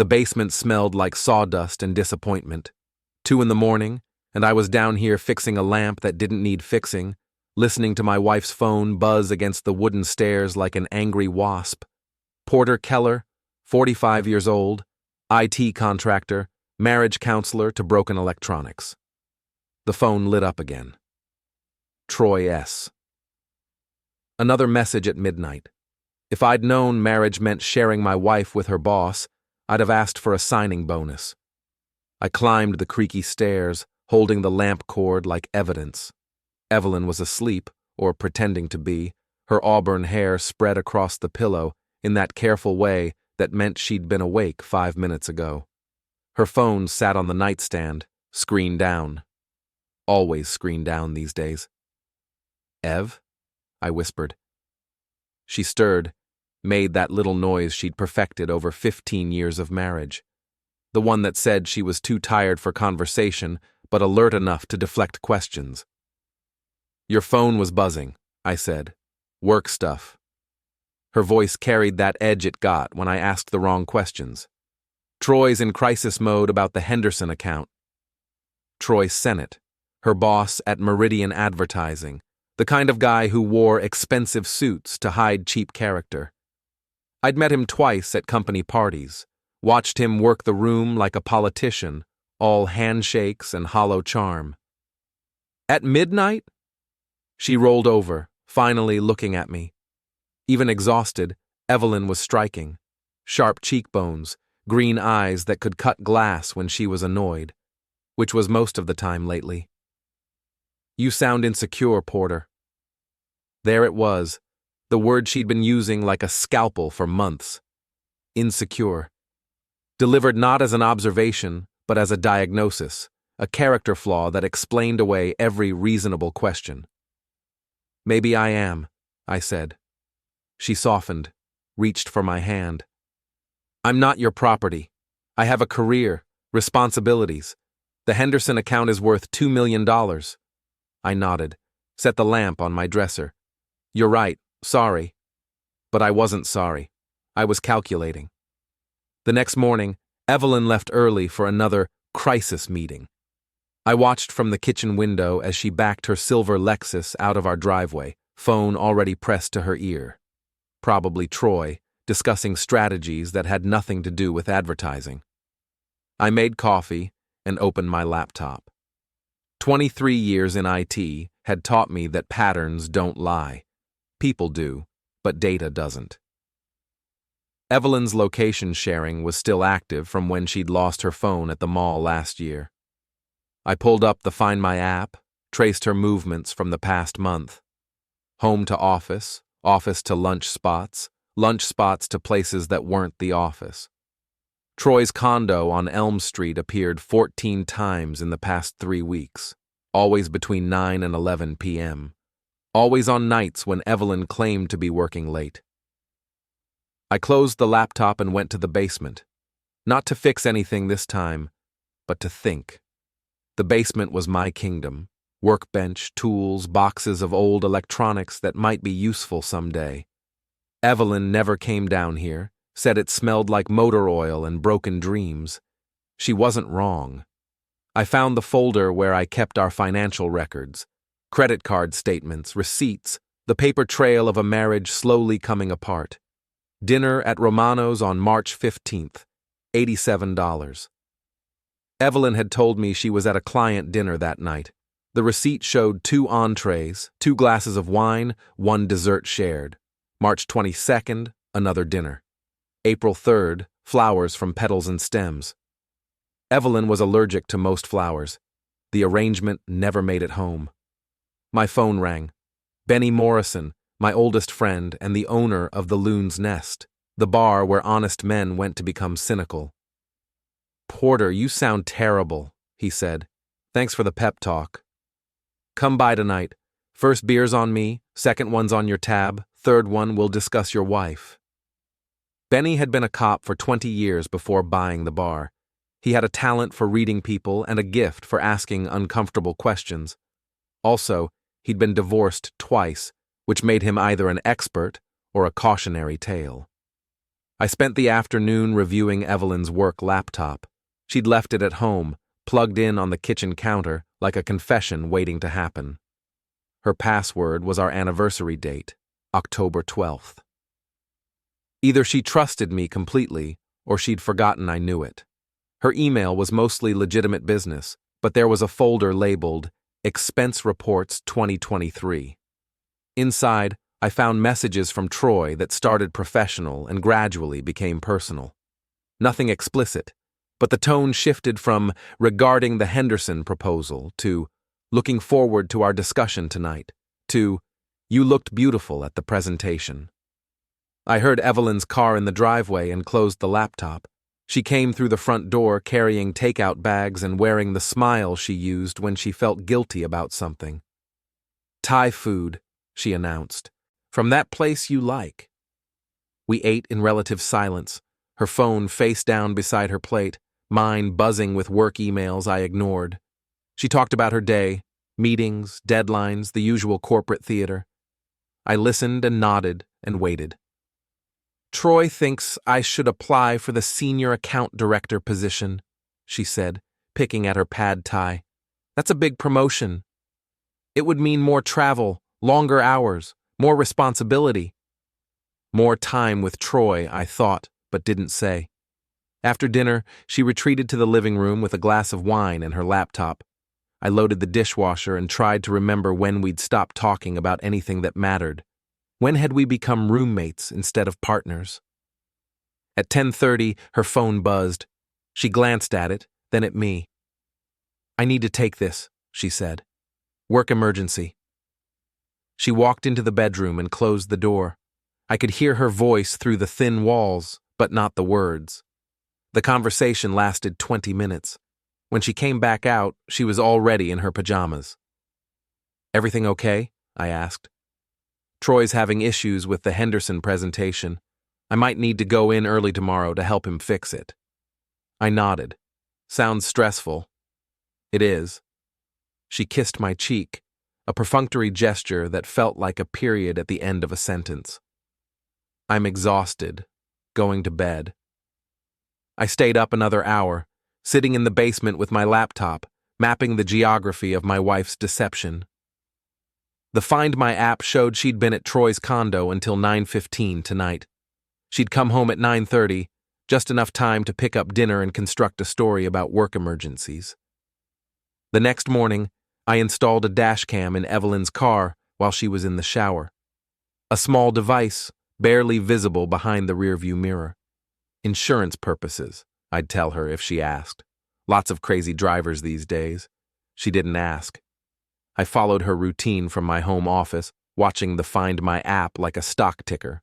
The basement smelled like sawdust and disappointment. 2 in the morning, and I was down here fixing a lamp that didn't need fixing, listening to my wife's phone buzz against the wooden stairs like an angry wasp. Porter Kellor, 45 years old, IT contractor, marriage counselor to broken electronics. The phone lit up again. Troy S. Another message at midnight. If I'd known marriage meant sharing my wife with her boss, I'd have asked for a signing bonus. I climbed the creaky stairs, holding the lamp cord like evidence. Evelyn was asleep, or pretending to be, her auburn hair spread across the pillow in that careful way that meant she'd been awake 5 minutes ago. Her phone sat on the nightstand, screen down. Always screen down these days. "Ev?" I whispered. She stirred, made that little noise she'd perfected over 15 years of marriage. The one that said she was too tired for conversation, but alert enough to deflect questions. "Your phone was buzzing," I said. "Work stuff." Her voice carried that edge it got when I asked the wrong questions. "Troy's in crisis mode about the Henderson account." Troy Sennet, her boss at Meridian Advertising, the kind of guy who wore expensive suits to hide cheap character. I'd met him twice at company parties, watched him work the room like a politician, all handshakes and hollow charm. "At midnight?" She rolled over, finally looking at me. Even exhausted, Evelyn was striking. Sharp cheekbones, green eyes that could cut glass when she was annoyed, which was most of the time lately. "You sound insecure, Porter." There it was, the word she'd been using like a scalpel for months. Insecure. Delivered not as an observation, but as a diagnosis, a character flaw that explained away every reasonable question. "Maybe I am," I said. She softened, reached for my hand. "I'm not your property. I have a career, responsibilities. The Henderson account is worth $2 million. I nodded, set the lamp on my dresser. "You're right, sorry." But I wasn't sorry. I was calculating. The next morning, Evelyn left early for another crisis meeting. I watched from the kitchen window as she backed her silver Lexus out of our driveway, phone already pressed to her ear. Probably Troy, discussing strategies that had nothing to do with advertising. I made coffee and opened my laptop. 23 years in IT had taught me that patterns don't lie. People do, but data doesn't. Evelyn's location sharing was still active from when she'd lost her phone at the mall last year. I pulled up the Find My app, traced her movements from the past month. Home to office, office to lunch spots to places that weren't the office. Troy's condo on Elm Street appeared 14 times in the past 3 weeks, always between 9 and 11 p.m., always on nights when Evelyn claimed to be working late. I closed the laptop and went to the basement, not to fix anything this time, but to think. The basement was my kingdom. Workbench, tools, boxes of old electronics that might be useful someday. Evelyn never came down here, said it smelled like motor oil and broken dreams. She wasn't wrong. I found the folder where I kept our financial records, credit card statements, receipts, the paper trail of a marriage slowly coming apart. Dinner at Romano's on March 15th, $87. Evelyn had told me she was at a client dinner that night. The receipt showed 2 entrees, 2 glasses of wine, 1 dessert shared. March 22nd, another dinner. April 3rd, flowers from petals and stems. Evelyn was allergic to most flowers. The arrangement never made it home. My phone rang. Benny Morrison, my oldest friend and the owner of the Loon's Nest, the bar where honest men went to become cynical. "Porter, you sound terrible," he said. "Thanks for the pep talk. Come by tonight. First beer's on me, second one's on your tab, third one we'll discuss your wife." Benny had been a cop for 20 years before buying the bar. He had a talent for reading people and a gift for asking uncomfortable questions. Also, he'd been divorced twice, which made him either an expert or a cautionary tale. I spent the afternoon reviewing Evelyn's work laptop. She'd left it at home, plugged in on the kitchen counter like a confession waiting to happen. Her password was our anniversary date, October 12th. Either she trusted me completely, or she'd forgotten I knew it. Her email was mostly legitimate business, but there was a folder labeled Expense Reports 2023. Inside, I found messages from Troy that started professional and gradually became personal. Nothing explicit, but the tone shifted from regarding the Henderson proposal to looking forward to our discussion tonight to you looked beautiful at the presentation. I heard Evelyn's car in the driveway and closed the laptop. She came through the front door carrying takeout bags and wearing the smile she used when she felt guilty about something. Thai food, she announced. From that place you like. We ate in relative silence, her phone face down beside her plate, mine buzzing with work emails I ignored. She talked about her day, meetings, deadlines, the usual corporate theater. I listened and nodded and waited. Troy thinks I should apply for the senior account director position, she said, picking at her pad thai. That's a big promotion. It would mean more travel, longer hours, more responsibility. More time with Troy, I thought, but didn't say. After dinner, she retreated to the living room with a glass of wine and her laptop. I loaded the dishwasher and tried to remember when we'd stopped talking about anything that mattered. When had we become roommates instead of partners? At 10:30, her phone buzzed. She glanced at it, then at me. I need to take this, she said. Work emergency. She walked into the bedroom and closed the door. I could hear her voice through the thin walls, but not the words. The conversation lasted 20 minutes. When she came back out, she was already in her pajamas. Everything okay? I asked. Troy's having issues with the Henderson presentation. I might need to go in early tomorrow to help him fix it. I nodded. Sounds stressful. It is. She kissed my cheek, a perfunctory gesture that felt like a period at the end of a sentence. I'm exhausted, going to bed. I stayed up another hour, sitting in the basement with my laptop, mapping the geography of my wife's deception. The Find My app showed she'd been at Troy's condo until 9:15 tonight. She'd come home at 9:30, just enough time to pick up dinner and construct a story about work emergencies. The next morning, I installed a dash cam in Evelyn's car while she was in the shower. A small device, barely visible behind the rearview mirror. Insurance purposes, I'd tell her if she asked. Lots of crazy drivers these days. She didn't ask. I followed her routine from my home office, watching the Find My app like a stock ticker.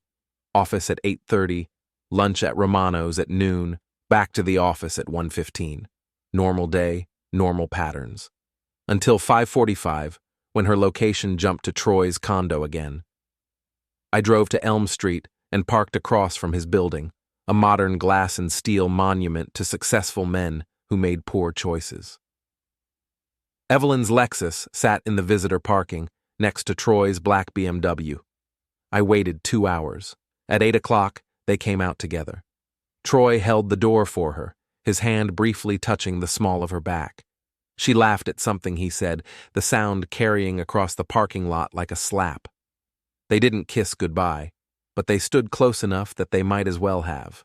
Office at 8:30, lunch at Romano's at noon, back to the office at 1:15. Normal day, normal patterns. Until 5:45, when her location jumped to Troy's condo again. I drove to Elm Street and parked across from his building, a modern glass and steel monument to successful men who made poor choices. Evelyn's Lexus sat in the visitor parking next to Troy's black BMW. I waited 2 hours. At 8 o'clock, they came out together. Troy held the door for her, his hand briefly touching the small of her back. She laughed at something he said, the sound carrying across the parking lot like a slap. They didn't kiss goodbye, but they stood close enough that they might as well have.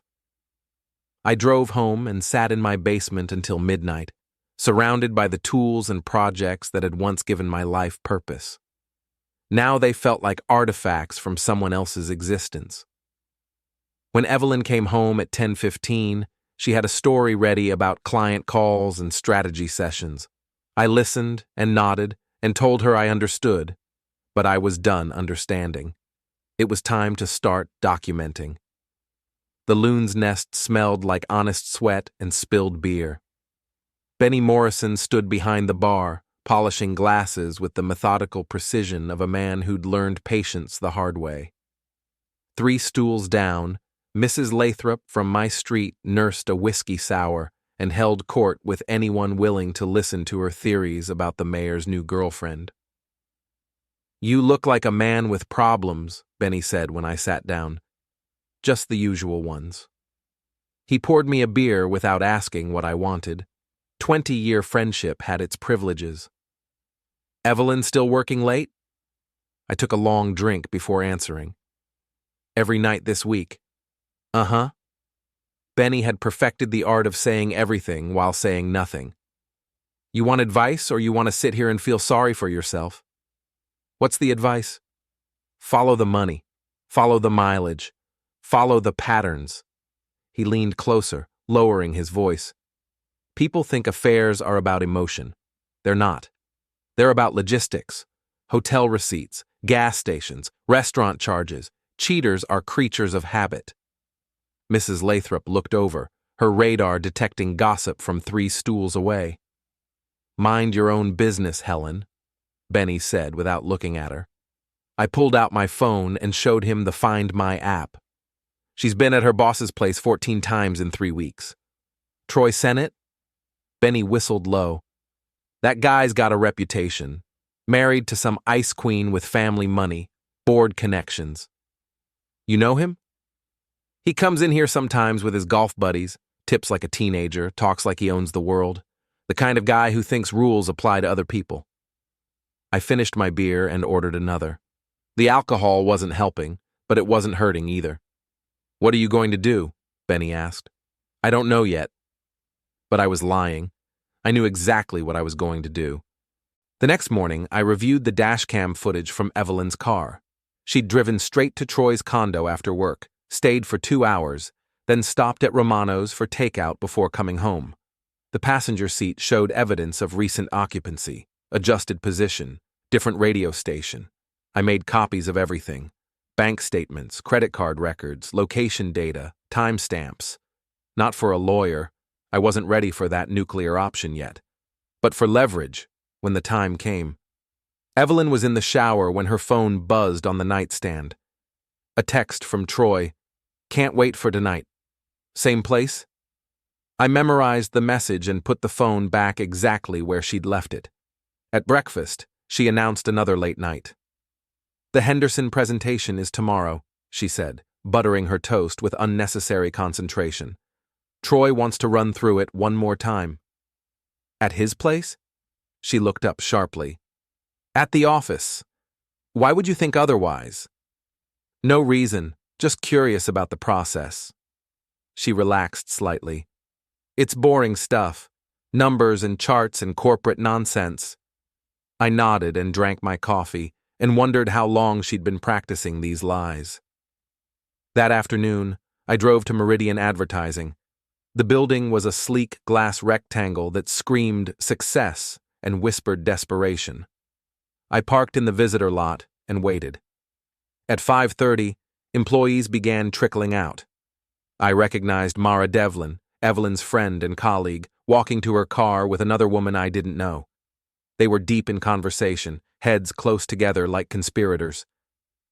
I drove home and sat in my basement until midnight, surrounded by the tools and projects that had once given my life purpose. Now they felt like artifacts from someone else's existence. When Evelyn came home at 10:15, she had a story ready about client calls and strategy sessions. I listened and nodded and told her I understood, but I was done understanding. It was time to start documenting. The loon's nest smelled like honest sweat and spilled beer. Benny Morrison stood behind the bar, polishing glasses with the methodical precision of a man who'd learned patience the hard way. 3 stools down, Mrs. Lathrop from my street nursed a whiskey sour and held court with anyone willing to listen to her theories about the mayor's new girlfriend. You look like a man with problems, Benny said when I sat down. just the usual ones. He poured me a beer without asking what I wanted. 20-year friendship had its privileges. Evelyn still working late? I took a long drink before answering. Every night this week. Uh-huh. Benny had perfected the art of saying everything while saying nothing. You want advice, or you want to sit here and feel sorry for yourself? What's the advice? Follow the money. Follow the mileage. Follow the patterns. He leaned closer, lowering his voice. People think affairs are about emotion. They're not. They're about logistics. Hotel receipts, gas stations, restaurant charges. Cheaters are creatures of habit. Mrs. Lathrop looked over, her radar detecting gossip from 3 stools away. Mind your own business, Helen, Benny said without looking at her. I pulled out my phone and showed him the Find My app. She's been at her boss's place 14 times in 3 weeks. Troy Sennet? Benny whistled low. That guy's got a reputation. Married to some ice queen with family money, board connections. You know him? He comes in here sometimes with his golf buddies, tips like a teenager, talks like he owns the world. The kind of guy who thinks rules apply to other people. I finished my beer and ordered another. The alcohol wasn't helping, but it wasn't hurting either. What are you going to do? Benny asked. I don't know yet. But I was lying. I knew exactly what I was going to do. The next morning, I reviewed the dashcam footage from Evelyn's car. She'd driven straight to Troy's condo after work, stayed for 2 hours, then stopped at Romano's for takeout before coming home. The passenger seat showed evidence of recent occupancy, adjusted position, different radio station. I made copies of everything. Bank statements, credit card records, location data, timestamps. Not for a lawyer. I wasn't ready for that nuclear option yet. But for leverage, when the time came. Evelyn was in the shower when her phone buzzed on the nightstand. A text from Troy. Can't wait for tonight. Same place? I memorized the message and put the phone back exactly where she'd left it. At breakfast, she announced another late night. The Henderson presentation is tomorrow, she said, buttering her toast with unnecessary concentration. Troy wants to run through it one more time. At his place? She looked up sharply. At the office. Why would you think otherwise? No reason, just curious about the process. She relaxed slightly. It's boring stuff. Numbers and charts and corporate nonsense. I nodded and drank my coffee and wondered how long she'd been practicing these lies. That afternoon, I drove to Meridian Advertising. The building was a sleek glass rectangle that screamed success and whispered desperation. I parked in the visitor lot and waited. At 5:30, employees began trickling out. I recognized Mara Devlin, Evelyn's friend and colleague, walking to her car with another woman I didn't know. They were deep in conversation, heads close together like conspirators.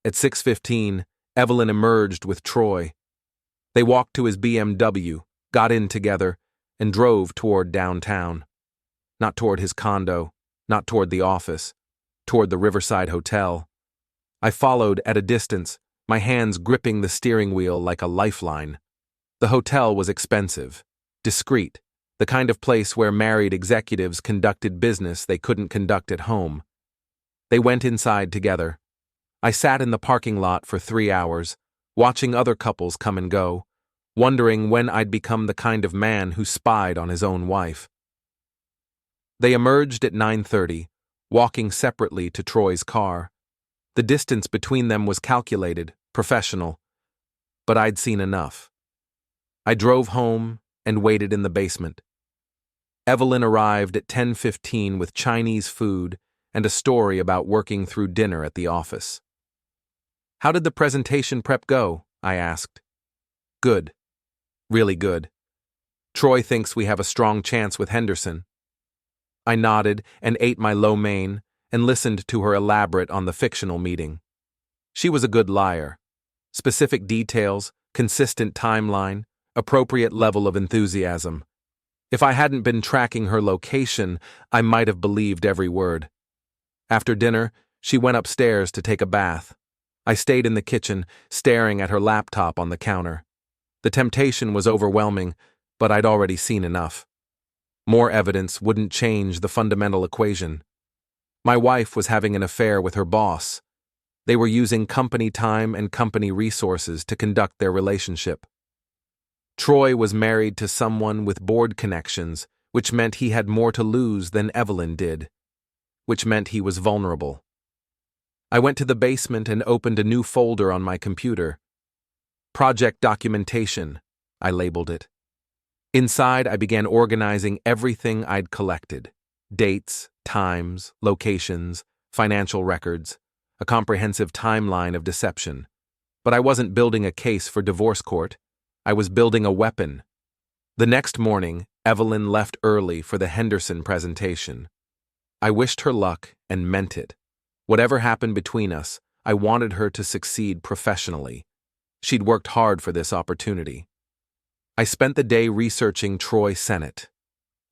At 6:15, Evelyn emerged with Troy. They walked to his BMW, got in together, and drove toward downtown. Not toward his condo, not toward the office, toward the Riverside Hotel. I followed at a distance, my hands gripping the steering wheel like a lifeline. The hotel was expensive, discreet, the kind of place where married executives conducted business they couldn't conduct at home. They went inside together. I sat in the parking lot for 3 hours, watching other couples come and go, wondering when I'd become the kind of man who spied on his own wife. They emerged at 9:30, walking separately to Troy's car. The distance between them was calculated, professional, but I'd seen enough. I drove home and waited in the basement. Evelyn arrived at 10:15 with Chinese food and a story about working through dinner at the office. How did the presentation prep go? I asked. Good. Really good. Troy thinks we have a strong chance with Henderson. I nodded and ate my lo mein and listened to her elaborate on the fictional meeting. She was a good liar. Specific details, consistent timeline, appropriate level of enthusiasm. If I hadn't been tracking her location, I might have believed every word. After dinner, she went upstairs to take a bath. I stayed in the kitchen, staring at her laptop on the counter. The temptation was overwhelming, but I'd already seen enough. More evidence wouldn't change the fundamental equation. My wife was having an affair with her boss. They were using company time and company resources to conduct their relationship. Troy was married to someone with board connections, which meant he had more to lose than Evelyn did, which meant he was vulnerable. I went to the basement and opened a new folder on my computer. Project documentation, I labeled it. Inside, I began organizing everything I'd collected: dates, times, locations, financial records, a comprehensive timeline of deception. But I wasn't building a case for divorce court. I was building a weapon. The next morning, Evelyn left early for the Henderson presentation. I wished her luck and meant it. Whatever happened between us, I wanted her to succeed professionally. She'd worked hard for this opportunity. I spent the day researching Troy Sennet.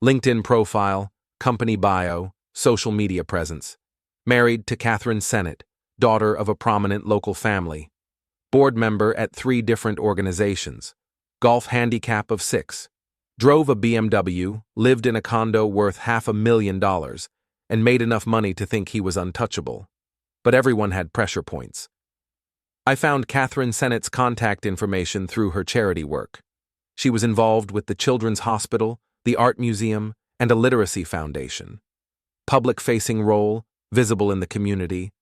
LinkedIn profile, company bio, social media presence. Married to Catherine Sennet, daughter of a prominent local family. Board member at 3 different organizations. Golf handicap of 6. Drove a BMW, lived in a condo worth $500,000, and made enough money to think he was untouchable. But everyone had pressure points. I found Catherine Sennet's contact information through her charity work. She was involved with the Children's Hospital, the Art Museum, and a literacy foundation. Public-facing role, visible in the community.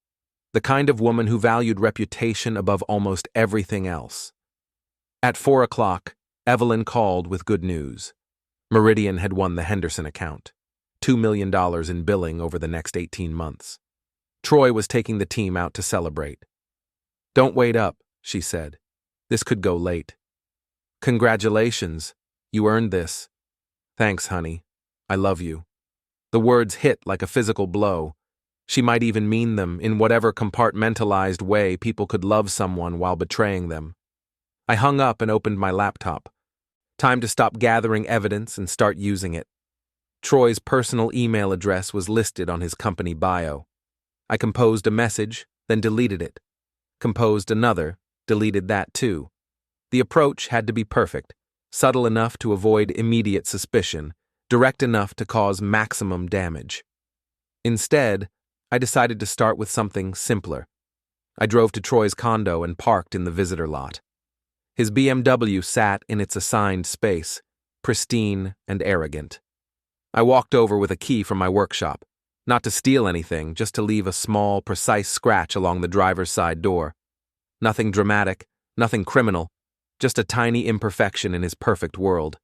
The kind of woman who valued reputation above almost everything else. At 4 o'clock, Evelyn called with good news. Meridian had won the Henderson account. $2 million in billing over the next 18 months. Troy was taking the team out to celebrate. "Don't wait up," she said. "This could go late." "Congratulations. You earned this." "Thanks, honey. I love you." The words hit like a physical blow. She might even mean them in whatever compartmentalized way people could love someone while betraying them. I hung up and opened my laptop. Time to stop gathering evidence and start using it. Troy's personal email address was listed on his company bio. I composed a message, then deleted it. Composed another, deleted that too. The approach had to be perfect, subtle enough to avoid immediate suspicion, direct enough to cause maximum damage. Instead, I decided to start with something simpler. I drove to Troy's condo and parked in the visitor lot. His BMW sat in its assigned space, pristine and arrogant. I walked over with a key from my workshop, not to steal anything, just to leave a small, precise scratch along the driver's side door. Nothing dramatic, nothing criminal, just a tiny imperfection in his perfect world.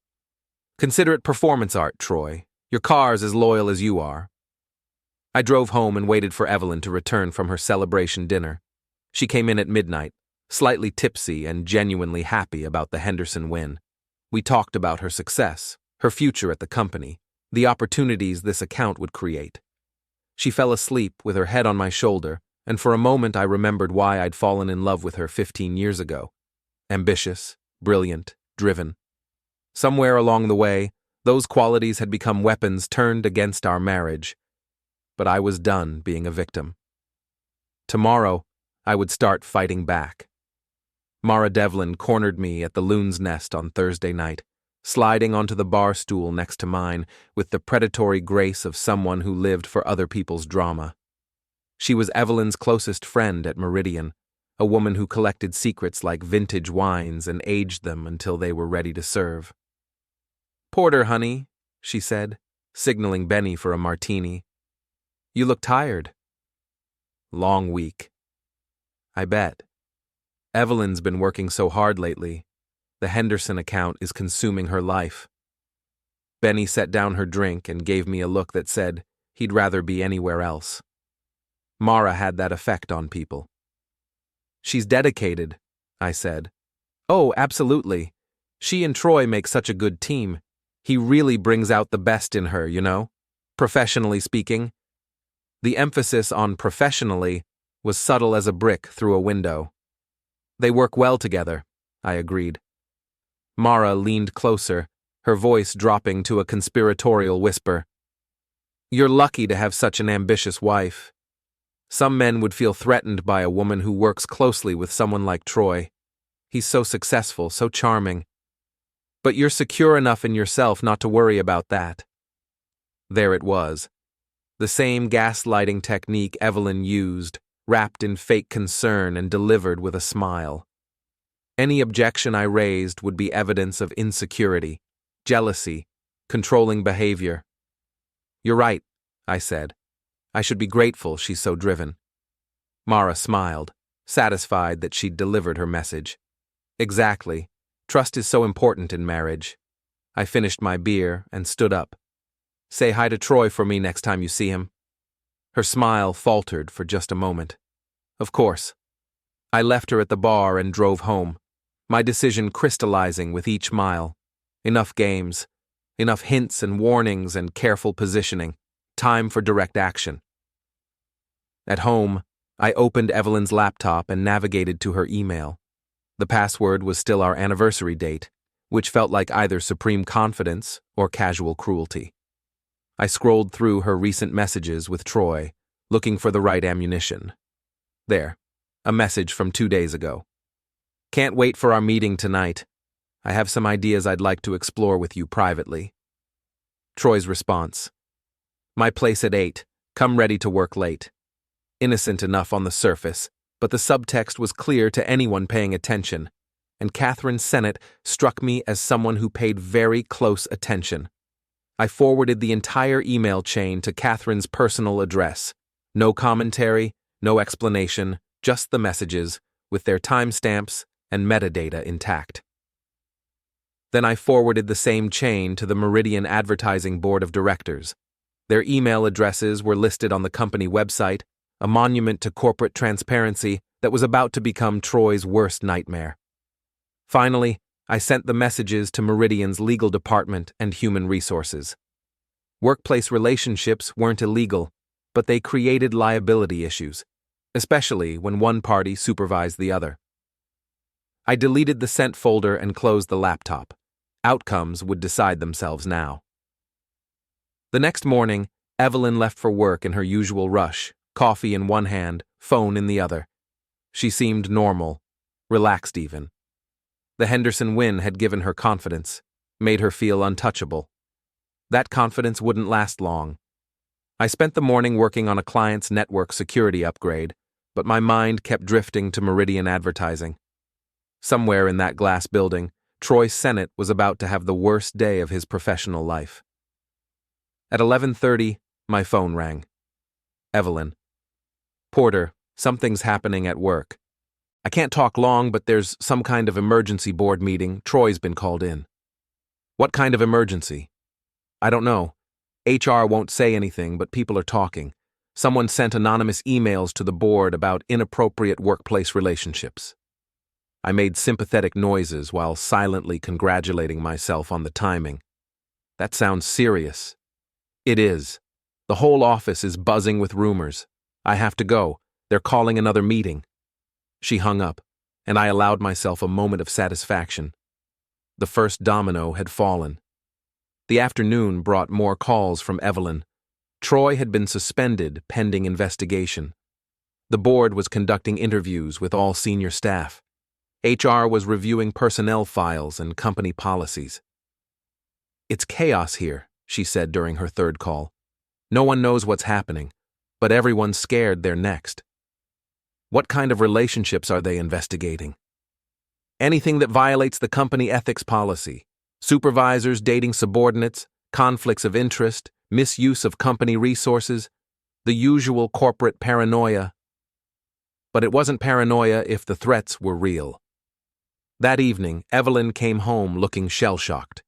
"Consider it performance art, Troy. Your car's as loyal as you are." I drove home and waited for Evelyn to return from her celebration dinner. She came in at midnight, slightly tipsy and genuinely happy about the Henderson win. We talked about her success, her future at the company, the opportunities this account would create. She fell asleep with her head on my shoulder, and for a moment I remembered why I'd fallen in love with her 15 years ago. Ambitious, brilliant, driven. Somewhere along the way, those qualities had become weapons turned against our marriage. But I was done being a victim. Tomorrow, I would start fighting back. Mara Devlin cornered me at the Loon's Nest on Thursday night, sliding onto the bar stool next to mine with the predatory grace of someone who lived for other people's drama. She was Evelyn's closest friend at Meridian, a woman who collected secrets like vintage wines and aged them until they were ready to serve. "Porter, honey," she said, signaling Benny for a martini. "You look tired." "Long week." "I bet. Evelyn's been working so hard lately. The Henderson account is consuming her life." Benny set down her drink and gave me a look that said he'd rather be anywhere else. Mara had that effect on people. "She's dedicated," I said. "Oh, absolutely. She and Troy make such a good team. He really brings out the best in her, you know? Professionally speaking." The emphasis on professionally was subtle as a brick through a window. "They work well together," I agreed. Mara leaned closer, her voice dropping to a conspiratorial whisper. "You're lucky to have such an ambitious wife." Some men would feel threatened by a woman who works closely with someone like Troy. He's so successful, so charming. But you're secure enough in yourself not to worry about that. There it was. The same gaslighting technique Evelyn used, wrapped in fake concern and delivered with a smile. Any objection I raised would be evidence of insecurity, jealousy, controlling behavior. You're right, I said. I should be grateful she's so driven. Mara smiled, satisfied that she'd delivered her message. Exactly. Trust is so important in marriage. I finished my beer and stood up. Say hi to Troy for me next time you see him. Her smile faltered for just a moment. Of course. I left her at the bar and drove home, my decision crystallizing with each mile. Enough games, enough hints and warnings and careful positioning. Time for direct action. At home, I opened Evelyn's laptop and navigated to her email. The password was still our anniversary date, which felt like either supreme confidence or casual cruelty. I scrolled through her recent messages with Troy, looking for the right ammunition. There, a message from 2 days ago. Can't wait for our meeting tonight. I have some ideas I'd like to explore with you privately. Troy's response. My place at 8. Come ready to work late. Innocent enough on the surface, but the subtext was clear to anyone paying attention, and Catherine Sennet struck me as someone who paid very close attention. I forwarded the entire email chain to Catherine's personal address. No commentary, no explanation, just the messages, with their timestamps and metadata intact. Then I forwarded the same chain to the Meridian Advertising Board of Directors. Their email addresses were listed on the company website, a monument to corporate transparency that was about to become Troy's worst nightmare. Finally, I sent the messages to Meridian's legal department and human resources. Workplace relationships weren't illegal, but they created liability issues, especially when one party supervised the other. I deleted the sent folder and closed the laptop. Outcomes would decide themselves now. The next morning, Evelyn left for work in her usual rush, coffee in one hand, phone in the other. She seemed normal, relaxed even. The Henderson win had given her confidence, made her feel untouchable. That confidence wouldn't last long. I spent the morning working on a client's network security upgrade, but my mind kept drifting to Meridian Advertising. Somewhere in that glass building, Troy Sennet was about to have the worst day of his professional life. At 11:30, my phone rang. Evelyn. Porter, something's happening at work. I can't talk long, but there's some kind of emergency board meeting. Troy's been called in. What kind of emergency? I don't know. HR won't say anything, but people are talking. Someone sent anonymous emails to the board about inappropriate workplace relationships. I made sympathetic noises while silently congratulating myself on the timing. That sounds serious. It is. The whole office is buzzing with rumors. I have to go. They're calling another meeting. She hung up, and I allowed myself a moment of satisfaction. The first domino had fallen. The afternoon brought more calls from Evelyn. Troy had been suspended pending investigation. The board was conducting interviews with all senior staff. HR was reviewing personnel files and company policies. It's chaos here, she said during her third call. No one knows what's happening, but everyone's scared they're next. What kind of relationships are they investigating? Anything that violates the company ethics policy. Supervisors dating subordinates, conflicts of interest, misuse of company resources, the usual corporate paranoia. But it wasn't paranoia if the threats were real. That evening, Evelyn came home looking shell-shocked.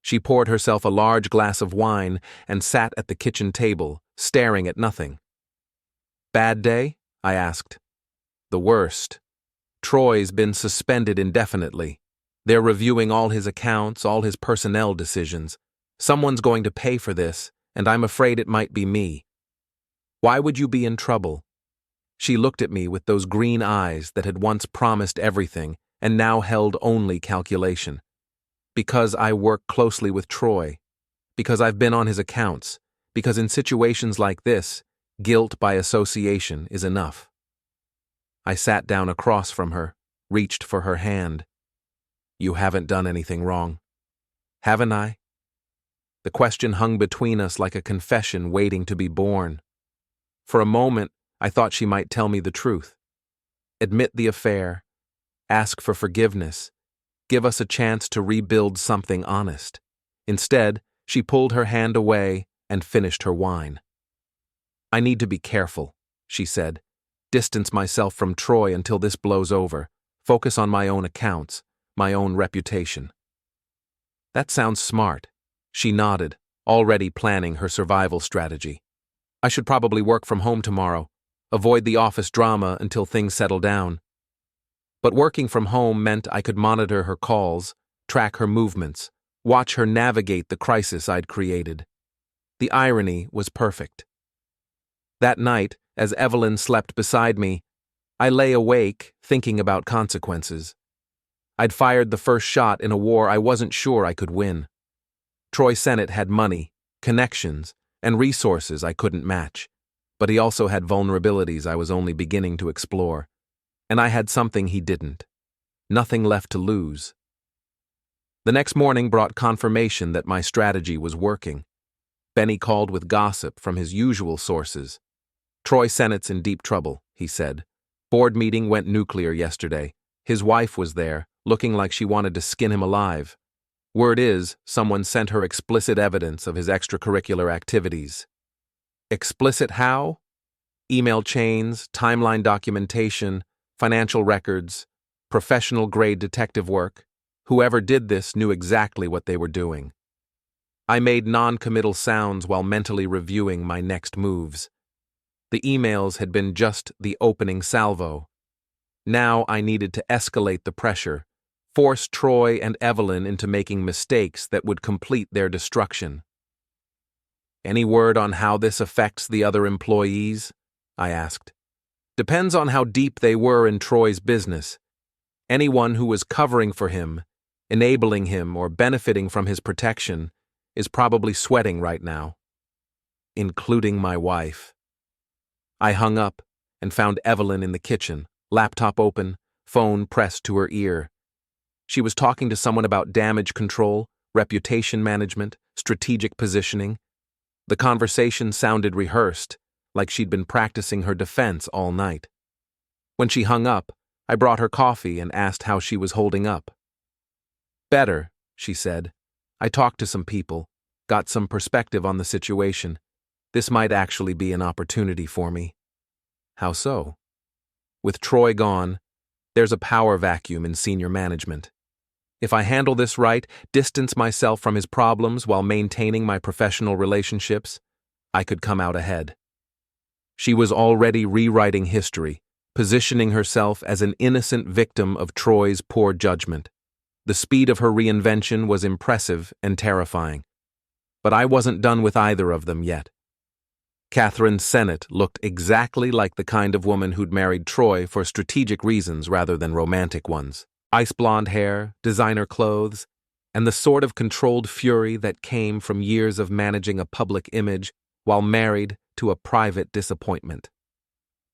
She poured herself a large glass of wine and sat at the kitchen table, staring at nothing. Bad day? I asked. The worst. Troy's been suspended indefinitely. They're reviewing all his accounts, all his personnel decisions. Someone's going to pay for this, and I'm afraid it might be me. Why would you be in trouble? She looked at me with those green eyes that had once promised everything and now held only calculation. Because I work closely with Troy. Because I've been on his accounts. Because in situations like this, Guilt by association is enough. I sat down across from her, reached for her hand. You haven't done anything wrong. Haven't I? The question hung between us like a confession waiting to be born. For a moment, I thought she might tell me the truth. Admit the affair, ask for forgiveness, give us a chance to rebuild something honest. Instead, she pulled her hand away and finished her wine. I need to be careful, she said. Distance myself from Troy until this blows over. Focus on my own accounts, my own reputation. That sounds smart. She nodded, already planning her survival strategy. I should probably work from home tomorrow, avoid the office drama until things settle down. But working from home meant I could monitor her calls, track her movements, watch her navigate the crisis I'd created. The irony was perfect. That night, as Evelyn slept beside me, I lay awake, thinking about consequences. I'd fired the first shot in a war I wasn't sure I could win. Troy Sennet had money, connections, and resources I couldn't match, but he also had vulnerabilities I was only beginning to explore. And I had something he didn't. Nothing left to lose. The next morning brought confirmation that my strategy was working. Benny called with gossip from his usual sources. Troy Sennet's in deep trouble, he said. Board meeting went nuclear yesterday. His wife was there, looking like she wanted to skin him alive. Word is, someone sent her explicit evidence of his extracurricular activities. Explicit how? Email chains, timeline documentation, financial records, professional-grade detective work. Whoever did this knew exactly what they were doing. I made non-committal sounds while mentally reviewing my next moves. The emails had been just the opening salvo. Now I needed to escalate the pressure, force Troy and Evelyn into making mistakes that would complete their destruction. Any word on how this affects the other employees? I asked. Depends on how deep they were in Troy's business. Anyone who was covering for him, enabling him, or benefiting from his protection is probably sweating right now. Including my wife. I hung up and found Evelyn in the kitchen, laptop open, phone pressed to her ear. She was talking to someone about damage control, reputation management, strategic positioning. The conversation sounded rehearsed, like she'd been practicing her defense all night. When she hung up, I brought her coffee and asked how she was holding up. Better, she said. I talked to some people, got some perspective on the situation. This might actually be an opportunity for me. How so? With Troy gone, there's a power vacuum in senior management. If I handle this right, distance myself from his problems while maintaining my professional relationships, I could come out ahead. She was already rewriting history, positioning herself as an innocent victim of Troy's poor judgment. The speed of her reinvention was impressive and terrifying. But I wasn't done with either of them yet. Catherine Sennet looked exactly like the kind of woman who'd married Troy for strategic reasons rather than romantic ones. Ice blonde hair, designer clothes, and the sort of controlled fury that came from years of managing a public image while married to a private disappointment.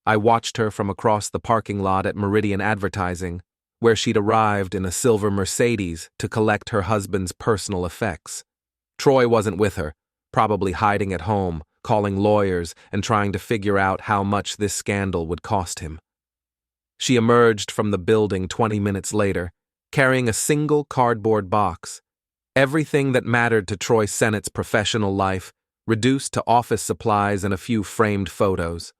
I watched her from across the parking lot at Meridian Advertising, where she'd arrived in a silver Mercedes to collect her husband's personal effects. Troy wasn't with her, probably hiding at home, calling lawyers and trying to figure out how much this scandal would cost him. She emerged from the building 20 minutes later, carrying a single cardboard box. Everything that mattered to Troy Sennet's professional life, reduced to office supplies and a few framed photos.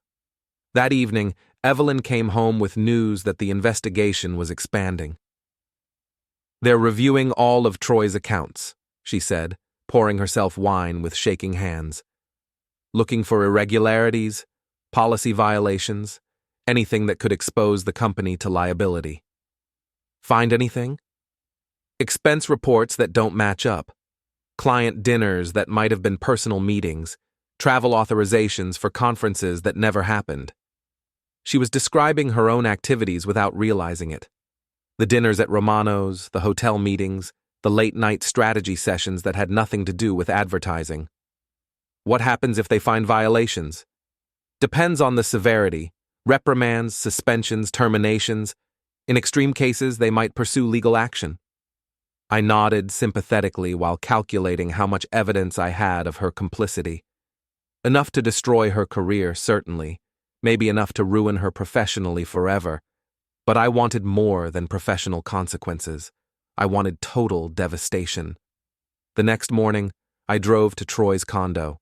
That evening, Evelyn came home with news that the investigation was expanding. They're reviewing all of Troy's accounts, she said, pouring herself wine with shaking hands. Looking for irregularities, policy violations, anything that could expose the company to liability. Find anything? Expense reports that don't match up. Client dinners that might have been personal meetings. Travel authorizations for conferences that never happened. She was describing her own activities without realizing it. The dinners at Romano's, the hotel meetings, the late-night strategy sessions that had nothing to do with advertising. What happens if they find violations? Depends on the severity. Reprimands, suspensions, terminations. In extreme cases, they might pursue legal action. I nodded sympathetically while calculating how much evidence I had of her complicity. Enough to destroy her career, certainly. Maybe enough to ruin her professionally forever. But I wanted more than professional consequences. I wanted total devastation. The next morning, I drove to Troy's condo.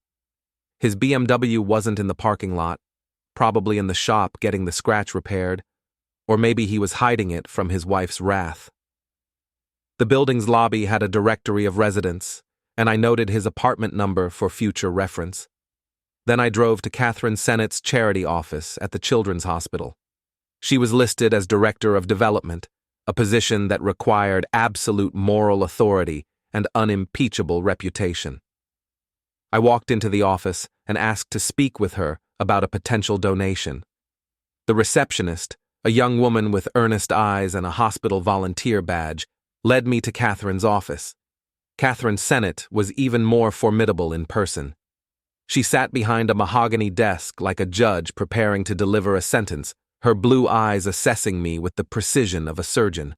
His BMW wasn't in the parking lot, probably in the shop getting the scratch repaired, or maybe he was hiding it from his wife's wrath. The building's lobby had a directory of residents, and I noted his apartment number for future reference. Then I drove to Catherine Sennet's charity office at the Children's Hospital. She was listed as Director of Development, a position that required absolute moral authority and unimpeachable reputation. I walked into the office and asked to speak with her about a potential donation. The receptionist, a young woman with earnest eyes and a hospital volunteer badge, led me to Catherine's office. Catherine Sennet was even more formidable in person. She sat behind a mahogany desk like a judge preparing to deliver a sentence, her blue eyes assessing me with the precision of a surgeon.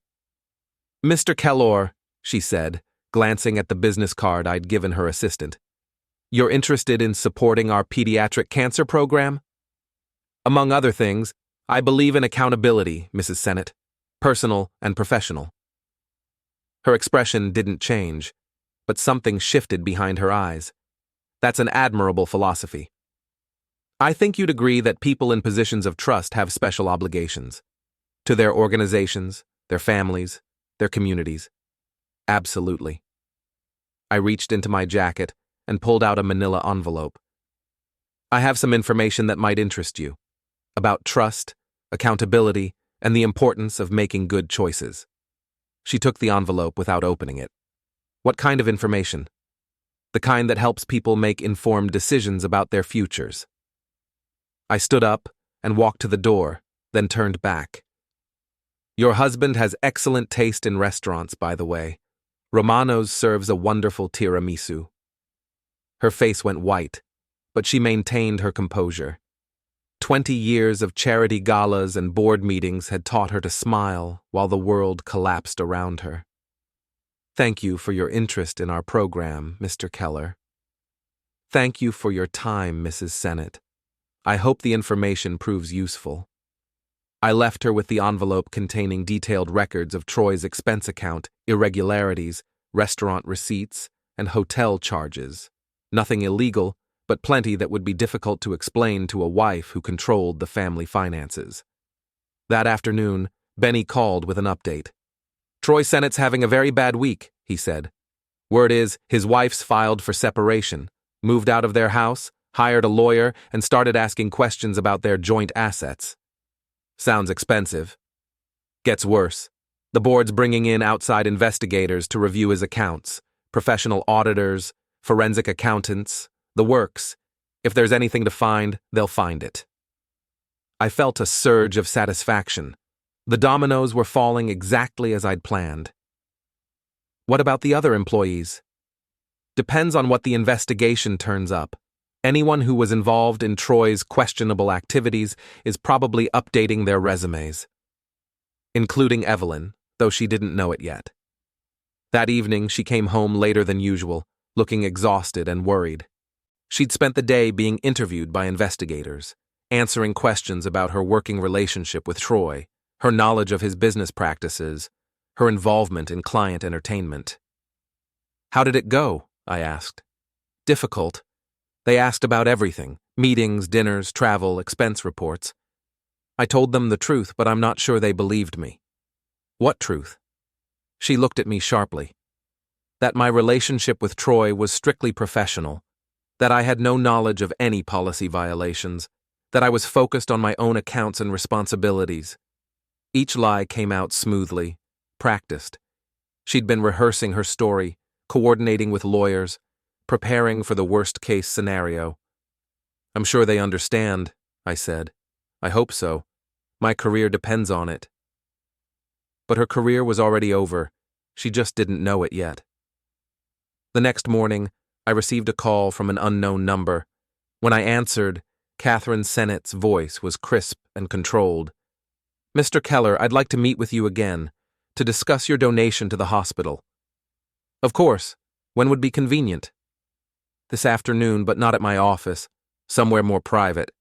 "Mr. Kellor," she said, glancing at the business card I'd given her assistant. "You're interested in supporting our pediatric cancer program?" "Among other things, I believe in accountability, Mrs. Sennet, personal and professional." Her expression didn't change, but something shifted behind her eyes. "That's an admirable philosophy. I think you'd agree that people in positions of trust have special obligations. To their organizations, their families, their communities. Absolutely." I reached into my jacket and pulled out a manila envelope. "I have some information that might interest you. About trust, accountability, and the importance of making good choices." She took the envelope without opening it. "What kind of information?" "The kind that helps people make informed decisions about their futures." I stood up and walked to the door, then turned back. "Your husband has excellent taste in restaurants, by the way. Romano's serves a wonderful tiramisu." Her face went white, but she maintained her composure. 20 years of charity galas and board meetings had taught her to smile while the world collapsed around her. "Thank you for your interest in our program, Mr. Kellor. Thank you for your time, Mrs. Sennet. I hope the information proves useful." I left her with the envelope containing detailed records of Troy's expense account, irregularities, restaurant receipts, and hotel charges. Nothing illegal, but plenty that would be difficult to explain to a wife who controlled the family finances. That afternoon, Benny called with an update. "Troy Sennet's having a very bad week," he said. "Word is, his wife's filed for separation, moved out of their house, hired a lawyer, and started asking questions about their joint assets. Sounds expensive. Gets worse. The board's bringing in outside investigators to review his accounts, professional auditors, forensic accountants, the works. If there's anything to find, they'll find it." I felt a surge of satisfaction. The dominoes were falling exactly as I'd planned. "What about the other employees?" "Depends on what the investigation turns up. Anyone who was involved in Troy's questionable activities is probably updating their resumes. Including Evelyn, though she didn't know it yet." That evening, she came home later than usual, looking exhausted and worried. She'd spent the day being interviewed by investigators, answering questions about her working relationship with Troy, her knowledge of his business practices, her involvement in client entertainment. "How did it go?" I asked. "Difficult. They asked about everything: meetings, dinners, travel, expense reports. I told them the truth, but I'm not sure they believed me." "What truth?" She looked at me sharply. "That my relationship with Troy was strictly professional, that I had no knowledge of any policy violations, that I was focused on my own accounts and responsibilities." Each lie came out smoothly, practiced. She'd been rehearsing her story, coordinating with lawyers, preparing for the worst-case scenario. "I'm sure they understand," I said. "I hope so. My career depends on it." But her career was already over. She just didn't know it yet. The next morning, I received a call from an unknown number. When I answered, Catherine Sennet's voice was crisp and controlled. "Mr. Kellor, I'd like to meet with you again, to discuss your donation to the hospital." "Of course. When would be convenient?" "This afternoon, but not at my office. Somewhere more private."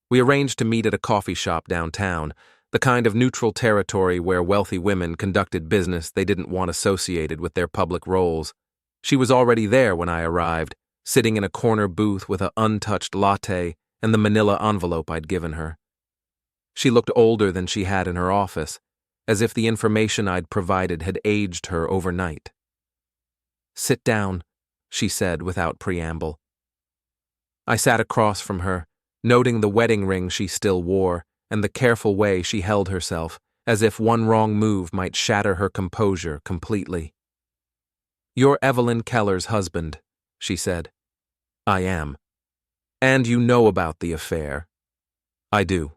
We arranged to meet at a coffee shop downtown, the kind of neutral territory where wealthy women conducted business they didn't want associated with their public roles. She was already there when I arrived, sitting in a corner booth with an untouched latte and the manila envelope I'd given her. She looked older than she had in her office, as if the information I'd provided had aged her overnight. "Sit down," she said without preamble. I sat across from her, noting the wedding ring she still wore and the careful way she held herself, as if one wrong move might shatter her composure completely. "You're Evelyn Kellor's husband," she said. "I am." "And you know about the affair." "I do."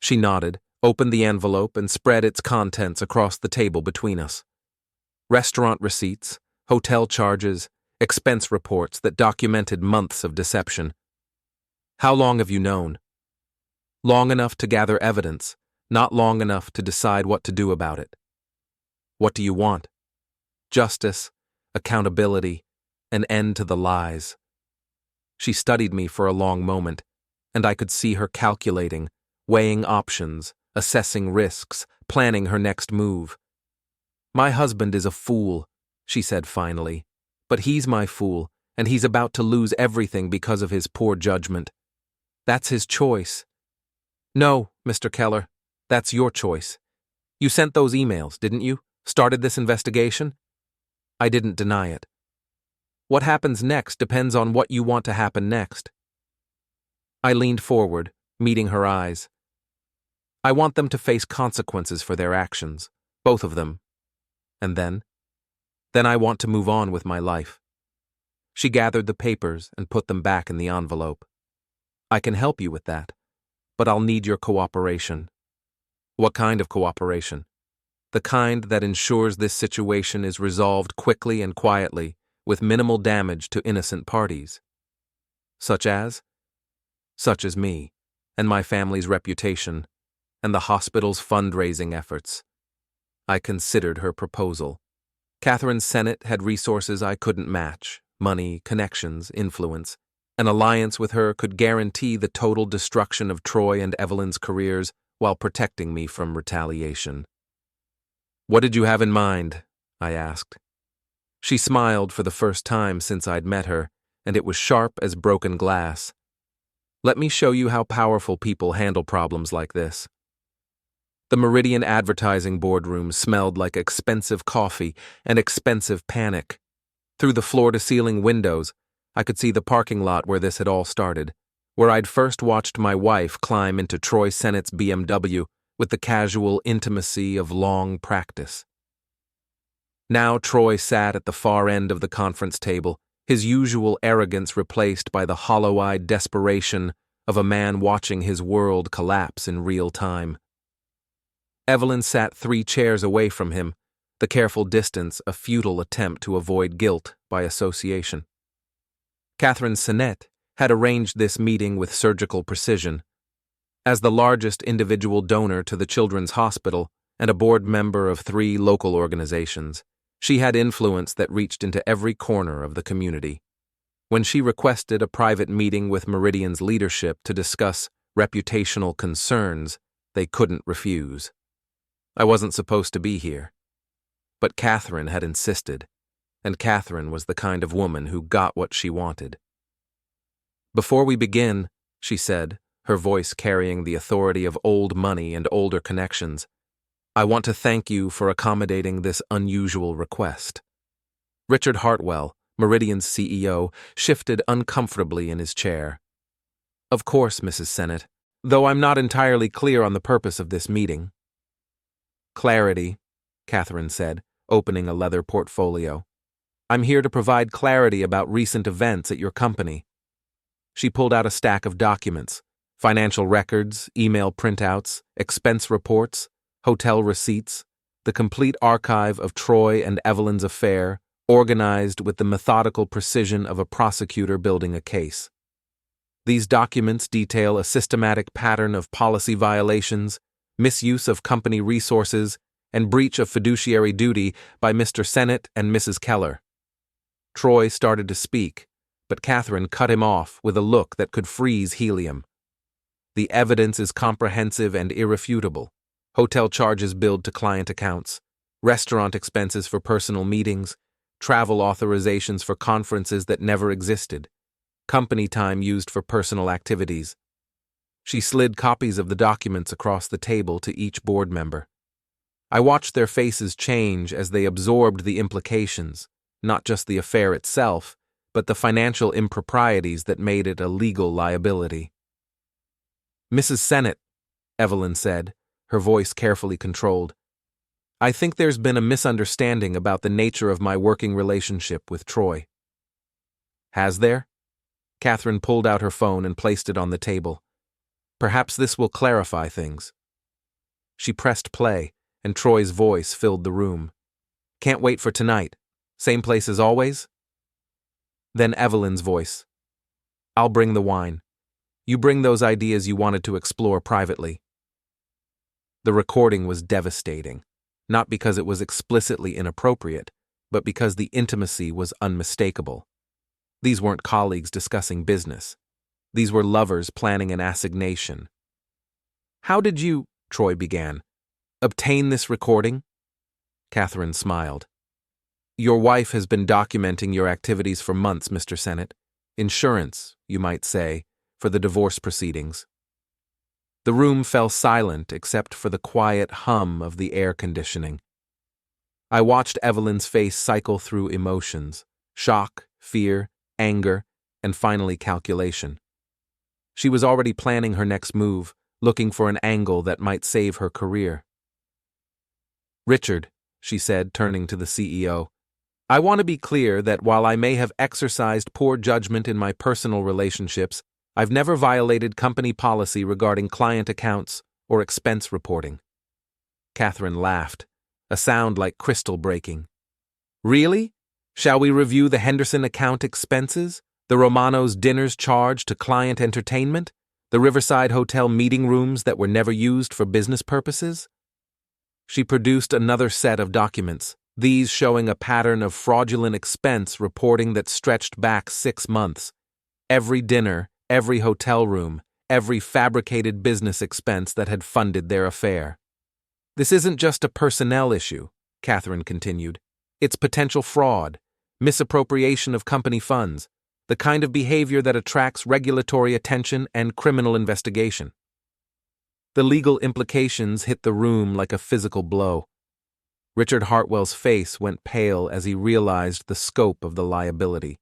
She nodded, opened the envelope, and spread its contents across the table between us. Restaurant receipts, hotel charges, expense reports that documented months of deception. "How long have you known?" "Long enough to gather evidence, not long enough to decide what to do about it." "What do you want?" "Justice, accountability, an end to the lies." She studied me for a long moment, and I could see her calculating, weighing options, assessing risks, planning her next move. "My husband is a fool," she said finally, "but he's my fool, and he's about to lose everything because of his poor judgment. That's his choice." "No, Mr. Kellor, that's your choice. You sent those emails, didn't you? Started this investigation?" I didn't deny it. "What happens next depends on what you want to happen next." I leaned forward, meeting her eyes. "I want them to face consequences for their actions, both of them. And then? Then I want to move on with my life." She gathered the papers and put them back in the envelope. "I can help you with that, but I'll need your cooperation." "What kind of cooperation?" "The kind that ensures this situation is resolved quickly and quietly, with minimal damage to innocent parties." "Such as?" "Such as me, and my family's reputation, and the hospital's fundraising efforts." I considered her proposal. Catherine Sennet had resources I couldn't match: money, connections, influence. An alliance with her could guarantee the total destruction of Troy and Evelyn's careers while protecting me from retaliation. "What did you have in mind?" I asked. She smiled for the first time since I'd met her, and it was sharp as broken glass. "Let me show you how powerful people handle problems like this." The Meridian advertising boardroom smelled like expensive coffee and expensive panic. Through the floor-to-ceiling windows, I could see the parking lot where this had all started, where I'd first watched my wife climb into Troy Sennet's BMW with the casual intimacy of long practice. Now Troy sat at the far end of the conference table, his usual arrogance replaced by the hollow-eyed desperation of a man watching his world collapse in real time. Evelyn sat 3 chairs away from him, the careful distance a futile attempt to avoid guilt by association. Catherine Sennet had arranged this meeting with surgical precision. As the largest individual donor to the Children's Hospital and a board member of 3 local organizations, she had influence that reached into every corner of the community. When she requested a private meeting with Meridian's leadership to discuss reputational concerns, they couldn't refuse. I wasn't supposed to be here. But Catherine had insisted, and Catherine was the kind of woman who got what she wanted. "Before we begin," she said, her voice carrying the authority of old money and older connections, "I want to thank you for accommodating this unusual request." Richard Hartwell, Meridian's CEO, shifted uncomfortably in his chair. "Of course, Mrs. Sennet, though I'm not entirely clear on the purpose of this meeting." "Clarity," Catherine said, opening a leather portfolio. "I'm here to provide clarity about recent events at your company." She pulled out a stack of documents: financial records, email printouts, expense reports, hotel receipts, the complete archive of Troy and Evelyn's affair, organized with the methodical precision of a prosecutor building a case. These documents detail a systematic pattern of policy violations, misuse of company resources, and breach of fiduciary duty by Mr. Sennet and Mrs. Kellor. Troy started to speak, but Catherine cut him off with a look that could freeze helium. The evidence is comprehensive and irrefutable. Hotel charges billed to client accounts, restaurant expenses for personal meetings, travel authorizations for conferences that never existed, company time used for personal activities. She slid copies of the documents across the table to each board member. I watched their faces change as they absorbed the implications, not just the affair itself, but the financial improprieties that made it a legal liability. "Mrs. Sennet," Evelyn said, her voice carefully controlled, "I think there's been a misunderstanding about the nature of my working relationship with Troy." "Has there?" Catherine pulled out her phone and placed it on the table. "Perhaps this will clarify things." She pressed play, and Troy's voice filled the room. "Can't wait for tonight. Same place as always?" Then Evelyn's voice. "I'll bring the wine. You bring those ideas you wanted to explore privately." The recording was devastating, not because it was explicitly inappropriate, but because the intimacy was unmistakable. These weren't colleagues discussing business. These were lovers planning an assignation. "How did you," Troy began, "obtain this recording?" Catherine smiled. "Your wife has been documenting your activities for months, Mr. Sennet. Insurance, you might say, for the divorce proceedings." The room fell silent except for the quiet hum of the air conditioning. I watched Evelyn's face cycle through emotions: shock, fear, anger, and finally calculation. She was already planning her next move, looking for an angle that might save her career. "Richard," she said, turning to the CEO, "I want to be clear that while I may have exercised poor judgment in my personal relationships, I've never violated company policy regarding client accounts or expense reporting." Catherine laughed, a sound like crystal breaking. "Really? Shall we review the Henderson account expenses, the Romano's dinners charged to client entertainment, the Riverside Hotel meeting rooms that were never used for business purposes?" She produced another set of documents, these showing a pattern of fraudulent expense reporting that stretched back 6 months. Every dinner, every hotel room, every fabricated business expense that had funded their affair. "This isn't just a personnel issue," Catherine continued. "It's potential fraud, misappropriation of company funds, the kind of behavior that attracts regulatory attention and criminal investigation." The legal implications hit the room like a physical blow. Richard Hartwell's face went pale as he realized the scope of the liability.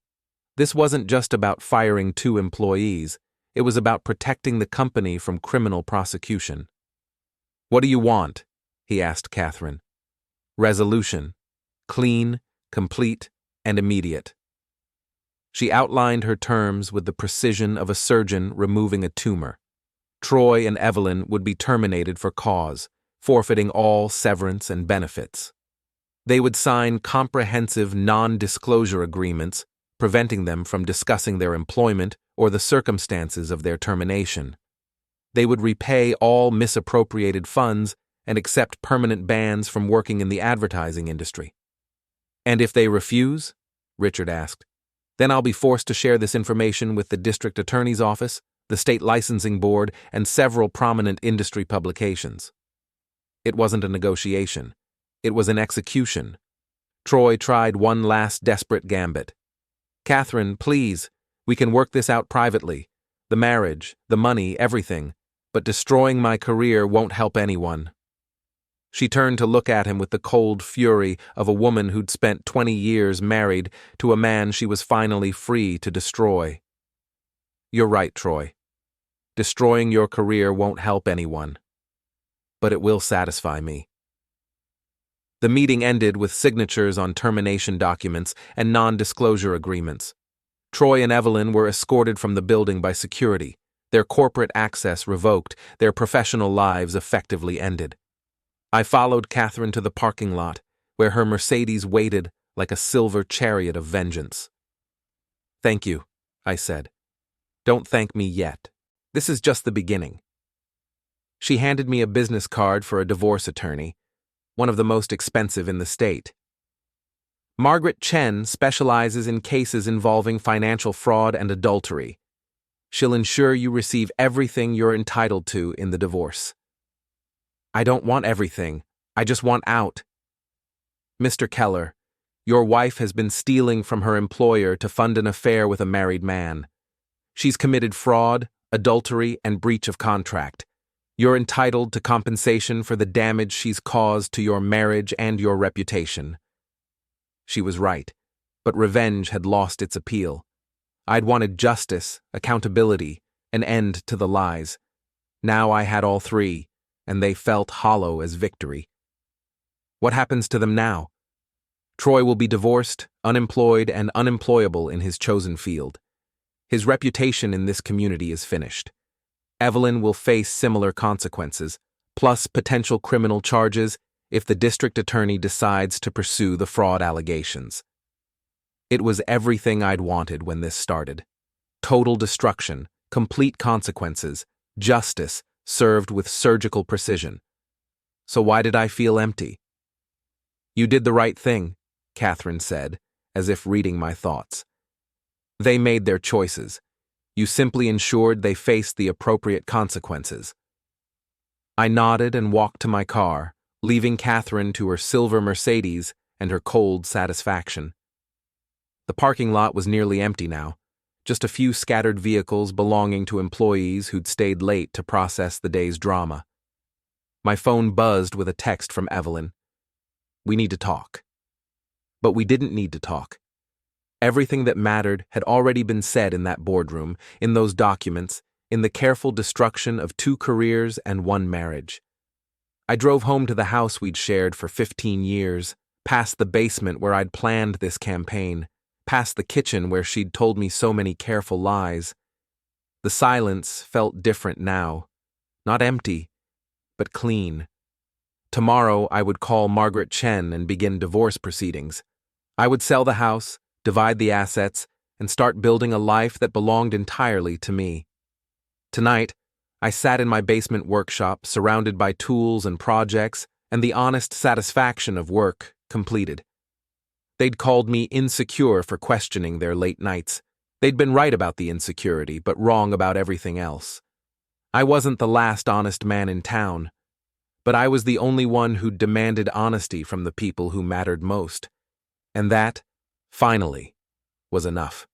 This wasn't just about firing 2 employees, it was about protecting the company from criminal prosecution. "What do you want?" he asked Catherine. "Resolution. Clean, complete, and immediate." She outlined her terms with the precision of a surgeon removing a tumor. Troy and Evelyn would be terminated for cause, forfeiting all severance and benefits. They would sign comprehensive non-disclosure agreements, preventing them from discussing their employment or the circumstances of their termination. They would repay all misappropriated funds and accept permanent bans from working in the advertising industry. "And if they refuse?" Richard asked. "Then I'll be forced to share this information with the district attorney's office, the state licensing board, and several prominent industry publications." It wasn't a negotiation. It was an execution. Troy tried one last desperate gambit. "Catherine, please, we can work this out privately. The marriage, the money, everything. But destroying my career won't help anyone." She turned to look at him with the cold fury of a woman who'd spent 20 years married to a man she was finally free to destroy. "You're right, Troy. Destroying your career won't help anyone. But it will satisfy me." The meeting ended with signatures on termination documents and non-disclosure agreements. Troy and Evelyn were escorted from the building by security, their corporate access revoked, their professional lives effectively ended. I followed Catherine to the parking lot, where her Mercedes waited like a silver chariot of vengeance. "Thank you," I said. Don't thank me yet. This is just the beginning. She handed me a business card for a divorce attorney, one of the most expensive in the state. Margaret Chen specializes in cases involving financial fraud and adultery. She'll ensure you receive everything you're entitled to in the divorce. I don't want everything. I just want out. Mr. Kellor, your wife has been stealing from her employer to fund an affair with a married man. She's committed fraud, adultery, and breach of contract. You're entitled to compensation for the damage she's caused to your marriage and your reputation. She was right, but revenge had lost its appeal. I'd wanted justice, accountability, an end to the lies. Now I had all three, and they felt hollow as victory. What happens to them now? Troy will be divorced, unemployed, and unemployable in his chosen field. His reputation in this community is finished. Evelyn will face similar consequences, plus potential criminal charges if the district attorney decides to pursue the fraud allegations. It was everything I'd wanted when this started. Total destruction, complete consequences, justice served with surgical precision. So why did I feel empty? You did the right thing, Catherine said, as if reading my thoughts. They made their choices. You simply ensured they faced the appropriate consequences. I nodded and walked to my car, leaving Catherine to her silver Mercedes and her cold satisfaction. The parking lot was nearly empty now, just a few scattered vehicles belonging to employees who'd stayed late to process the day's drama. My phone buzzed with a text from Evelyn. We need to talk. But we didn't need to talk. Everything that mattered had already been said in that boardroom, in those documents, in the careful destruction of 2 careers and 1 marriage. I drove home to the house we'd shared for 15 years, past the basement where I'd planned this campaign, past the kitchen where she'd told me so many careful lies. The silence felt different now, not empty, but clean. Tomorrow I would call Margaret Chen and begin divorce proceedings. I would sell the house, divide the assets, and start building a life that belonged entirely to me. Tonight, I sat in my basement workshop, surrounded by tools and projects, and the honest satisfaction of work completed. They'd called me insecure for questioning their late nights. They'd been right about the insecurity, but wrong about everything else. I wasn't the last honest man in town, but I was the only one who demanded honesty from the people who mattered most. And that, finally, was enough.